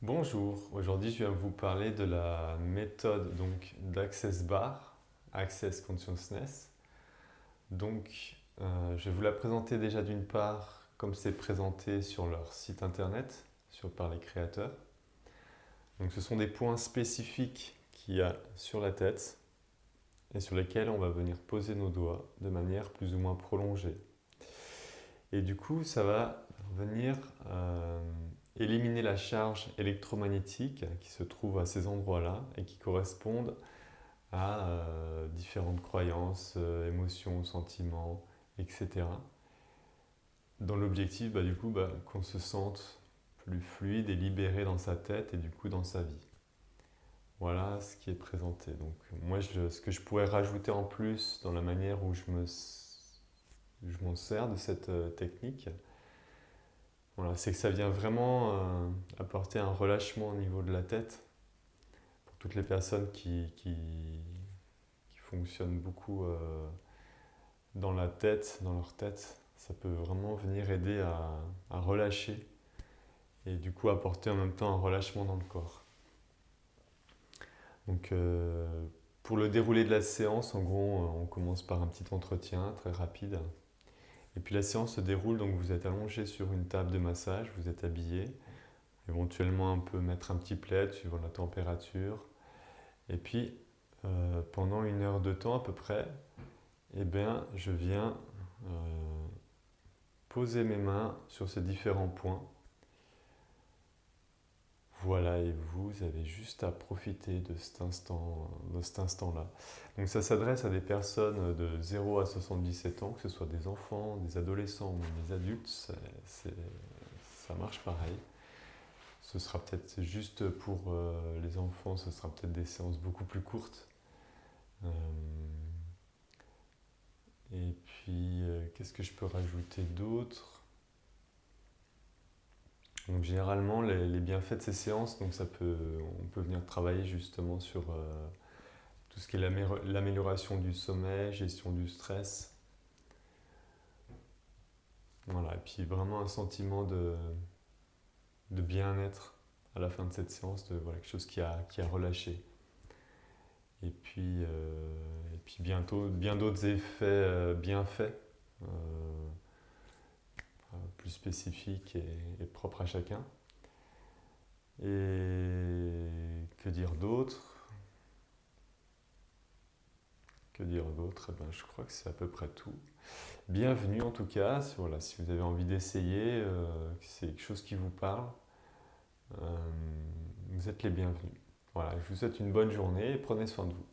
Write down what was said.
Bonjour, aujourd'hui je viens vous parler de la méthode d'Access Bar, Access Consciousness. Je vais vous la présenter déjà d'une part comme c'est présenté sur leur site internet, par les créateurs. Donc ce sont des points spécifiques qu'il y a sur la tête et sur lesquels on va venir poser nos doigts de manière plus ou moins prolongée. Et du coup, ça va venir éliminer la charge électromagnétique qui se trouve à ces endroits-là et qui correspondent à différentes croyances, émotions, sentiments, etc. Dans l'objectif, qu'on se sente plus fluide et libéré dans sa tête et du coup dans sa vie. Voilà ce qui est présenté. Donc moi, ce que je pourrais rajouter en plus dans la manière où je m'en sers de cette technique, voilà, c'est que ça vient vraiment apporter un relâchement au niveau de la tête pour toutes les personnes qui fonctionnent beaucoup dans la tête, dans leur tête. Ça peut vraiment venir aider à relâcher et du coup apporter en même temps un relâchement dans le corps. Donc pour le déroulé de la séance, en gros, on commence par un petit entretien très rapide. Et puis la séance se déroule, donc vous êtes allongé sur une table de massage, vous êtes habillé, éventuellement un peu mettre un petit plaid suivant la température. Et puis pendant 1 heure de temps à peu près, je viens poser mes mains sur ces différents points. Voilà, et vous avez juste à profiter de cet instant-là. Donc ça s'adresse à des personnes de 0 à 77 ans, que ce soit des enfants, des adolescents ou des adultes, ça marche pareil. Ce sera peut-être juste pour les enfants, ce sera peut-être des séances beaucoup plus courtes. Et puis, qu'est-ce que je peux rajouter d'autre? Donc généralement, les bienfaits de ces séances, on peut venir travailler justement sur tout ce qui est l'amélioration du sommeil, gestion du stress. Voilà, et puis vraiment un sentiment de bien-être à la fin de cette séance, quelque chose qui a relâché. Et puis bientôt, bien d'autres effets bienfaits, plus spécifiques et propres à chacun. Et que dire d'autre? Que dire d'autre? Je crois que c'est à peu près tout. Bienvenue en tout cas, voilà, si vous avez envie d'essayer, que c'est quelque chose qui vous parle, vous êtes les bienvenus. Voilà, je vous souhaite une bonne journée et prenez soin de vous.